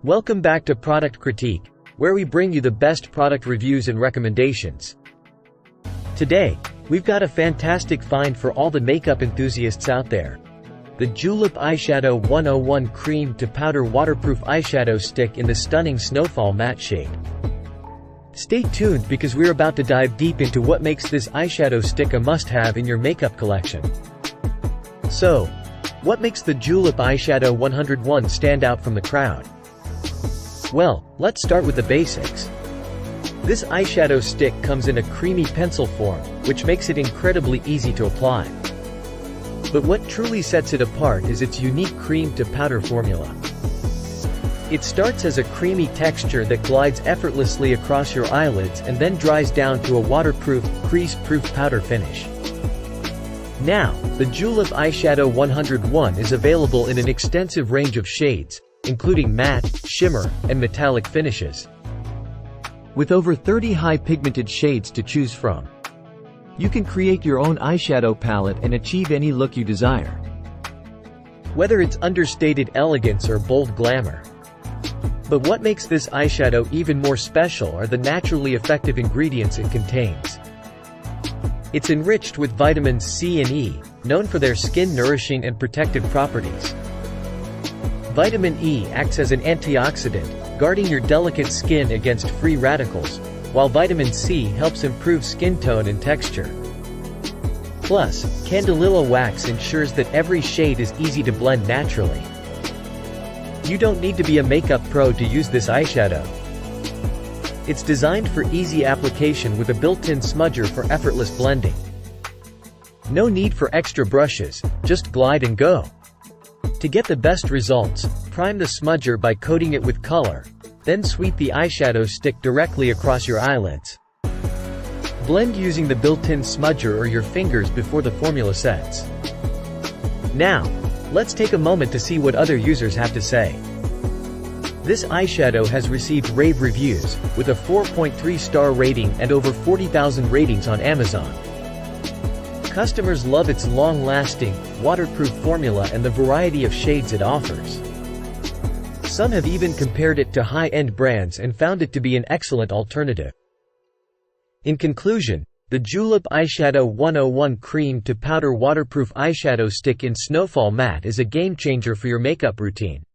Welcome back to Product Critique, where we bring you the best product reviews and recommendations. Today, we've got a fantastic find for all the makeup enthusiasts out there. The Julep Eyeshadow 101 Cream to Powder Waterproof Eyeshadow Stick in the stunning Snowfall Matte shade. Stay tuned because we're about to dive deep into what makes this eyeshadow stick a must-have in your makeup collection. So, what makes the Julep Eyeshadow 101 stand out from the crowd? Well, let's start with the basics. This eyeshadow stick comes in a creamy pencil form, which makes it incredibly easy to apply. But what truly sets it apart is its unique cream to powder formula. It starts as a creamy texture that glides effortlessly across your eyelids and then dries down to a waterproof, crease-proof powder finish. Now, the Julep Eyeshadow 101 is available in an extensive range of shades, including matte, shimmer, and metallic finishes. With over 30 high-pigmented shades to choose from, you can create your own eyeshadow palette and achieve any look you desire. Whether it's understated elegance or bold glamour. But what makes this eyeshadow even more special are the naturally effective ingredients it contains. It's enriched with vitamins C and E, known for their skin-nourishing and protective properties. Vitamin E acts as an antioxidant, guarding your delicate skin against free radicals, while vitamin C helps improve skin tone and texture. Plus, candelilla wax ensures that every shade is easy to blend naturally. You don't need to be a makeup pro to use this eyeshadow. It's designed for easy application with a built-in smudger for effortless blending. No need for extra brushes, just glide and go. To get the best results, prime the smudger by coating it with color, then sweep the eyeshadow stick directly across your eyelids. Blend using the built-in smudger or your fingers before the formula sets. Now, let's take a moment to see what other users have to say. This eyeshadow has received rave reviews, with a 4.3-star rating and over 40,000 ratings on Amazon. Customers love its long-lasting, waterproof formula and the variety of shades it offers. Some have even compared it to high-end brands and found it to be an excellent alternative. In conclusion, the Julep Eyeshadow 101 Cream to Powder Waterproof Eyeshadow Stick in Snowfall Matte is a game-changer for your makeup routine.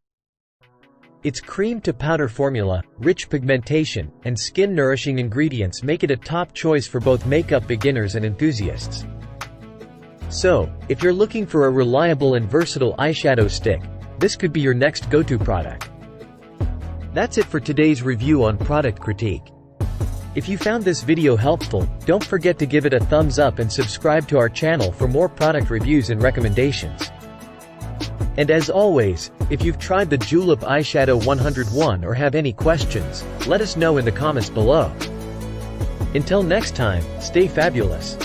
Its cream to powder formula, rich pigmentation, and skin-nourishing ingredients make it a top choice for both makeup beginners and enthusiasts. So, if you're looking for a reliable and versatile eyeshadow stick, this could be your next go-to product. That's it for today's review on Product Critique. If you found this video helpful, don't forget to give it a thumbs up and subscribe to our channel for more product reviews and recommendations. And as always, if you've tried the Julep Eyeshadow 101 or have any questions, let us know in the comments below. Until next time, stay fabulous.